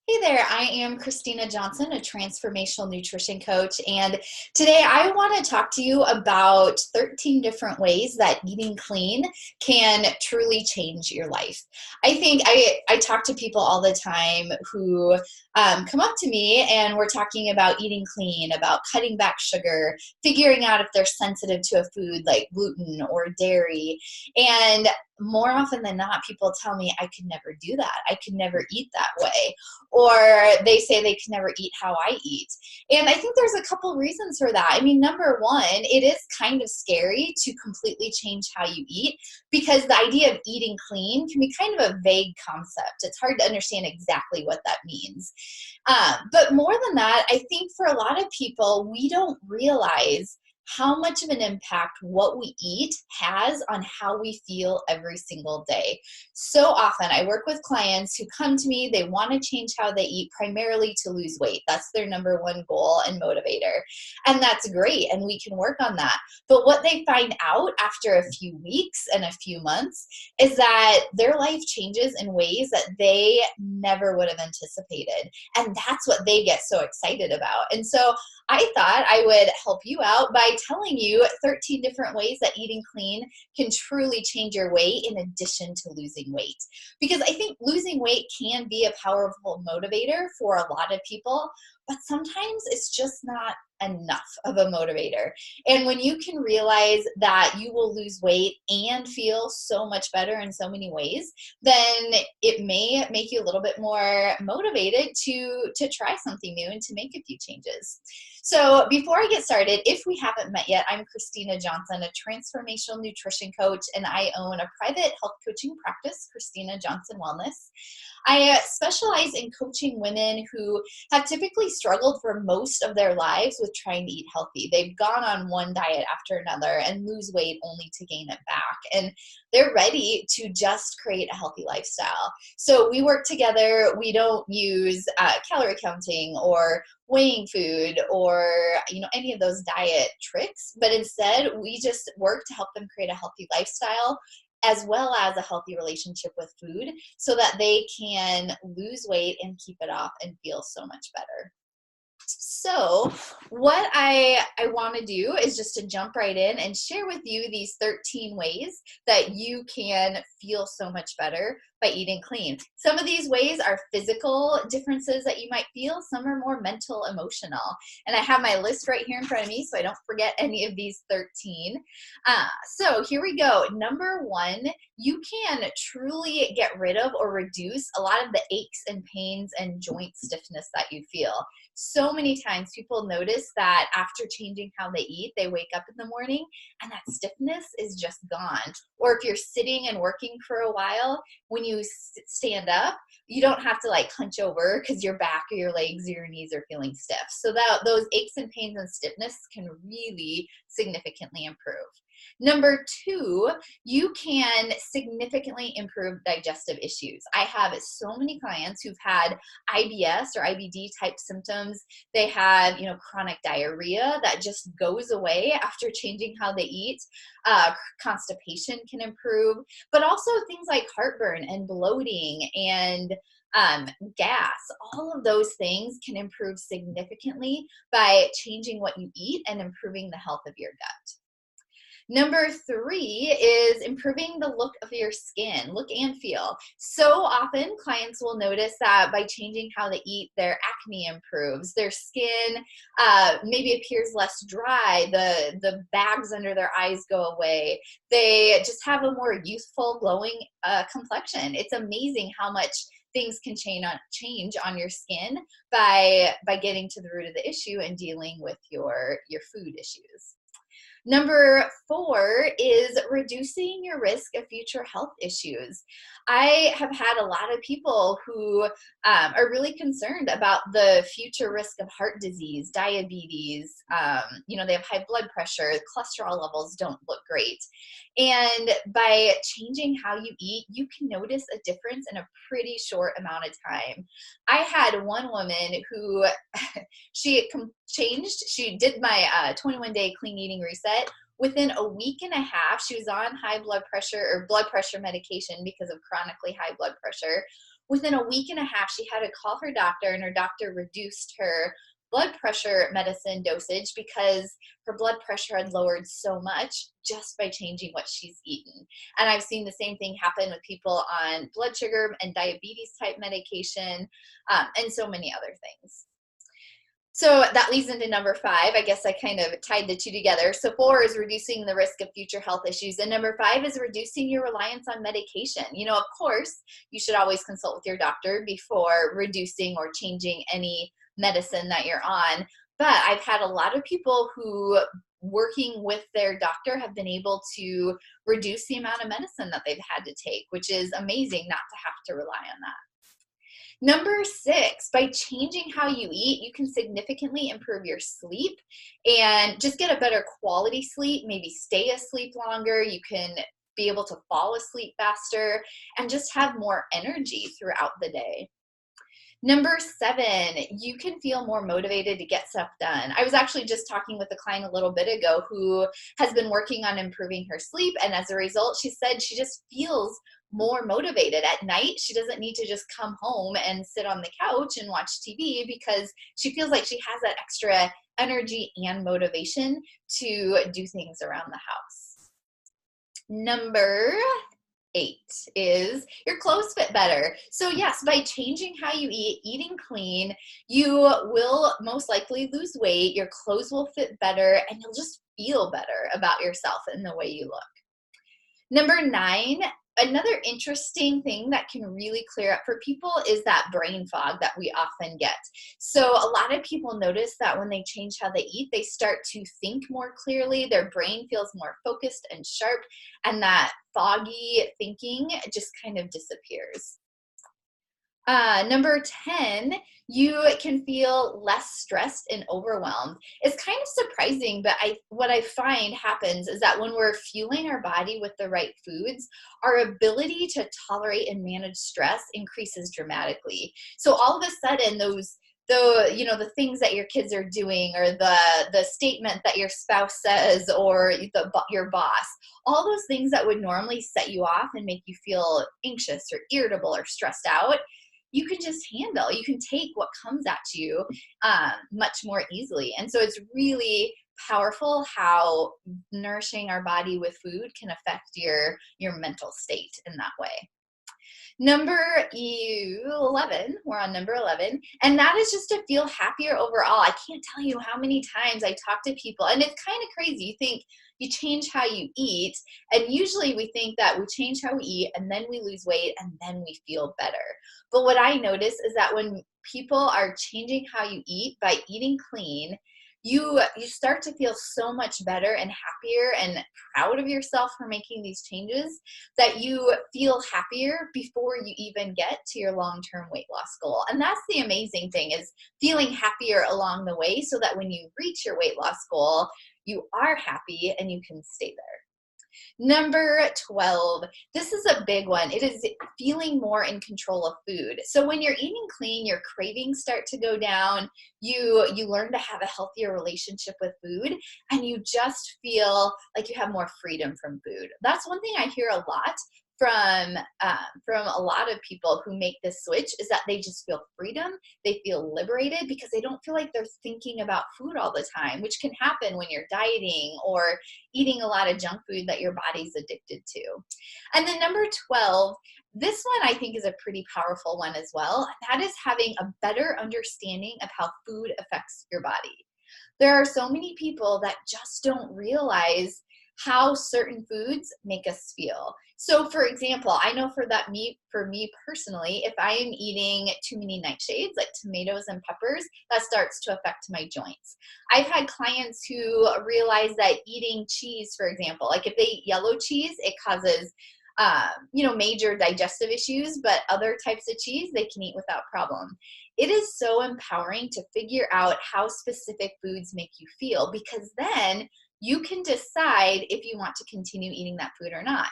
Hey there, I am Christina Johnson, a transformational nutrition coach, and today I want to talk to you about 13 different ways that eating clean can truly change your life. I talk to people all the time who come up to me and we're talking about eating clean, about cutting back sugar, figuring out if they're sensitive to a food like gluten or dairy, and more often than not, people tell me I could never do that. I could never eat that way, or they say they can never eat how I eat. And I think there's a couple reasons for that. I mean, number one, it is kind of scary to completely change how you eat because the idea of eating clean can be kind of a vague concept. It's hard to understand exactly what that means. But more than that, I think for a lot of people, we don't realize how much of an impact what we eat has on how we feel every single day. So often I work with clients who come to me, they want to change how they eat primarily to lose weight. That's their number one goal and motivator. And that's great, and we can work on that. But what they find out after a few weeks and a few months is that their life changes in ways that they never would have anticipated. And that's what they get so excited about. And so I thought I would help you out by telling you 13 different ways that eating clean can truly change your weight in addition to losing weight. Because I think losing weight can be a powerful motivator for a lot of people, but sometimes it's just not enough of a motivator. And when you can realize that you will lose weight and feel so much better in so many ways, then it may make you a little bit more motivated to try something new and to make a few changes. So before I get started, if we haven't met yet, I'm Christina Johnson, a transformational nutrition coach, and I own a private health coaching practice, Christina Johnson Wellness. I specialize in coaching women who have typically struggled for most of their lives with trying to eat healthy. They've gone on one diet after another and lose weight only to gain it back. And they're ready to just create a healthy lifestyle. So we work together. We don't use calorie counting or weighing food or any of those diet tricks, but instead we just work to help them create a healthy lifestyle as well as a healthy relationship with food so that they can lose weight and keep it off and feel so much better. So what I want to do is just to jump right in and share with you these 13 ways that you can feel so much better by eating clean. Some of these ways are physical differences that you might feel. Some are more mental, emotional. And I have my list right here in front of me so I don't forget any of these 13. So here we go. Number one, you can truly get rid of or reduce a lot of the aches and pains and joint stiffness that you feel. So many times people notice that after changing how they eat, they wake up in the morning and that stiffness is just gone. Or if you're sitting and working for a while, when you stand up, you don't have to like hunch over because your back or your legs or your knees are feeling stiff. So that those aches and pains and stiffness can really significantly improve. Number two, you can significantly improve digestive issues. I have so many clients who've had IBS or IBD type symptoms. They have, chronic diarrhea that just goes away after changing how they eat. Constipation can improve, but also things like heartburn and bloating and gas. All of those things can improve significantly by changing what you eat and improving the health of your gut. Number three is improving the look of your skin, look and feel. So often clients will notice that by changing how they eat, their acne improves, their skin maybe appears less dry, the bags under their eyes go away. They just have a more youthful, glowing complexion. It's amazing how much things can change on your skin by getting to the root of the issue and dealing with your food issues. Number four is reducing your risk of future health issues. I have had a lot of people who are really concerned about the future risk of heart disease, diabetes. They have high blood pressure, cholesterol levels don't look great. And by changing how you eat, you can notice a difference in a pretty short amount of time. I had one woman who she did my 21-day clean eating reset. Within a week and a half, she was on high blood pressure or blood pressure medication because of chronically high blood pressure. Within a week and a half, she had to call her doctor, and her doctor reduced her blood pressure medicine dosage because her blood pressure had lowered so much just by changing what she's eaten. And I've seen the same thing happen with people on blood sugar and diabetes type medication, and so many other things. So that leads into number 5. I guess I kind of tied the two together. So 4 is reducing the risk of future health issues. And number 5 is reducing your reliance on medication. Of course, you should always consult with your doctor before reducing or changing any medicine that you're on. But I've had a lot of people who, working with their doctor, have been able to reduce the amount of medicine that they've had to take, which is amazing not to have to rely on that. Number 6, by changing how you eat, you can significantly improve your sleep and just get a better quality sleep, maybe stay asleep longer. You can be able to fall asleep faster and just have more energy throughout the day. Number 7, you can feel more motivated to get stuff done. I was actually just talking with a client a little bit ago who has been working on improving her sleep, and as a result, she said she just feels more motivated at night. She doesn't need to just come home and sit on the couch and watch TV because she feels like she has that extra energy and motivation to do things around the house. Number 8 is your clothes fit better. So yes, by changing how you eat, eating clean, you will most likely lose weight, your clothes will fit better, and you'll just feel better about yourself and the way you look. Number 9, another interesting thing that can really clear up for people is that brain fog that we often get. So a lot of people notice that when they change how they eat, they start to think more clearly, their brain feels more focused and sharp, and that foggy thinking just kind of disappears. Number 10, you can feel less stressed and overwhelmed. It's kind of surprising, but what I find happens is that when we're fueling our body with the right foods, our ability to tolerate and manage stress increases dramatically. So all of a sudden, the things that your kids are doing, or the statement that your spouse says, or your boss, all those things that would normally set you off and make you feel anxious or irritable or stressed out, you can just handle. You can take what comes at you much more easily. And so it's really powerful how nourishing our body with food can affect your mental state in that way. Number 11, we're on number 11, and that is just to feel happier overall. I can't tell you how many times I talk to people, and it's kind of crazy. You think you change how you eat, and usually we think that we change how we eat, and then we lose weight, and then we feel better. But what I notice is that when people are changing how you eat by eating clean, you start to feel so much better and happier and proud of yourself for making these changes, that you feel happier before you even get to your long-term weight loss goal. And that's the amazing thing, is feeling happier along the way so that when you reach your weight loss goal, you are happy and you can stay there. Number 12, this is a big one. It is feeling more in control of food. So when you're eating clean, your cravings start to go down. You learn to have a healthier relationship with food, and you just feel like you have more freedom from food. That's one thing I hear a lot from a lot of people who make this switch, is that they just feel freedom. They feel liberated because they don't feel like they're thinking about food all the time, which can happen when you're dieting or eating a lot of junk food that your body's addicted to. And then number 12, this one I think is a pretty powerful one as well. That is having a better understanding of how food affects your body. There are so many people that just don't realize how certain foods make us feel. So for example, I know for me personally, if I am eating too many nightshades, like tomatoes and peppers, that starts to affect my joints. I've had clients who realize that eating cheese, for example, like if they eat yellow cheese, it causes major digestive issues, but other types of cheese they can eat without problem. It is so empowering to figure out how specific foods make you feel, because then you can decide if you want to continue eating that food or not.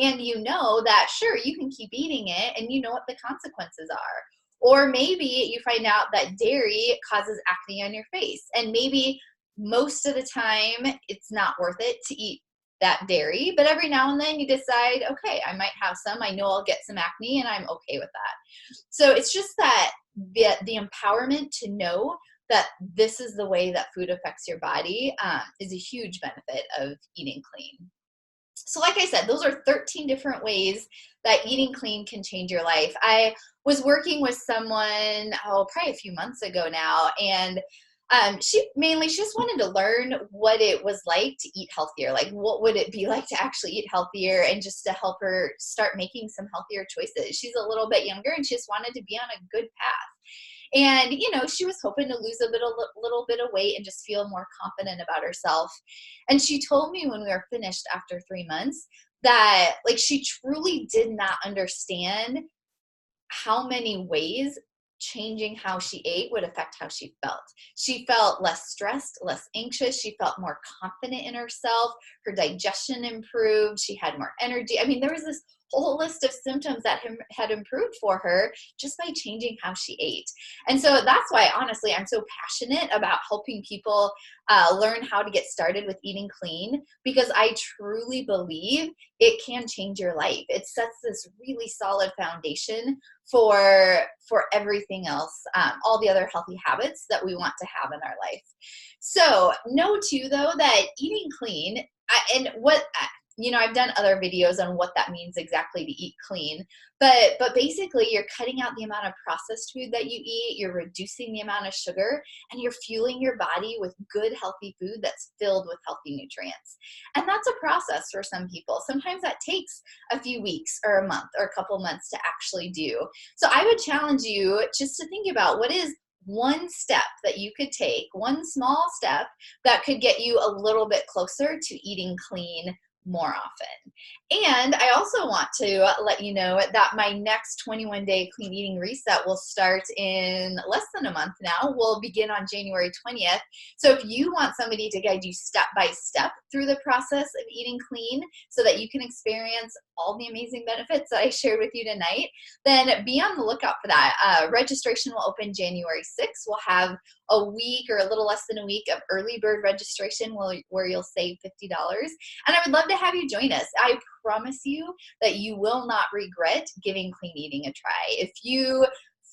And you know that, sure, you can keep eating it and you know what the consequences are. Or maybe you find out that dairy causes acne on your face, and maybe most of the time it's not worth it to eat that dairy, but every now and then you decide, okay, I might have some. I know I'll get some acne and I'm okay with that. So it's just that the empowerment to know that this is the way that food affects your body is a huge benefit of eating clean. So like I said, those are 13 different ways that eating clean can change your life. I was working with someone, probably a few months ago now, and she just wanted to learn what it was like to eat healthier. Like, what would it be like to actually eat healthier, and just to help her start making some healthier choices. She's a little bit younger and she just wanted to be on a good path. And, she was hoping to lose little bit of weight and just feel more confident about herself. And she told me when we were finished after 3 months that, like, she truly did not understand how many ways changing how she ate would affect how she felt. She felt less stressed, less anxious. She felt more confident in herself. Her digestion improved. She had more energy. I mean, there was this whole list of symptoms that had improved for her just by changing how she ate. And so that's why, honestly, I'm so passionate about helping people learn how to get started with eating clean, because I truly believe it can change your life. It sets this really solid foundation for everything else, all the other healthy habits that we want to have in our life. So know too, though, that eating clean, I've done other videos on what that means exactly to eat clean, but basically you're cutting out the amount of processed food that you eat, you're reducing the amount of sugar, and you're fueling your body with good, healthy food that's filled with healthy nutrients. And that's a process for some people. Sometimes that takes a few weeks or a month or a couple months to actually do. So I would challenge you just to think about, what is one step that you could take, one small step that could get you a little bit closer to eating clean more often. And I also want to let you know that my next 21-day clean eating reset will start in less than a month now. We'll begin on January 20th. So if you want somebody to guide you step by step through the process of eating clean so that you can experience all the amazing benefits that I shared with you tonight, then be on the lookout for that. Registration will open January 6th. We'll have a week or a little less than a week of early bird registration where you'll save $50. And I would love to have you join us. I promise you that you will not regret giving clean eating a try. If you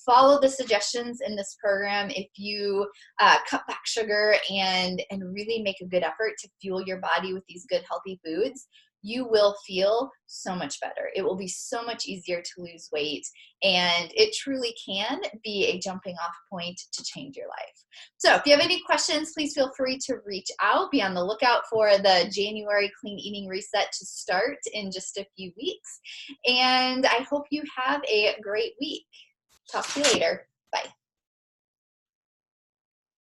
follow the suggestions in this program, if you cut back sugar and really make a good effort to fuel your body with these good, healthy foods, you will feel so much better. It will be so much easier to lose weight, and it truly can be a jumping off point to change your life. So if you have any questions, please feel free to reach out. Be on the lookout for the January Clean Eating Reset to start in just a few weeks. And I hope you have a great week. Talk to you later. Bye.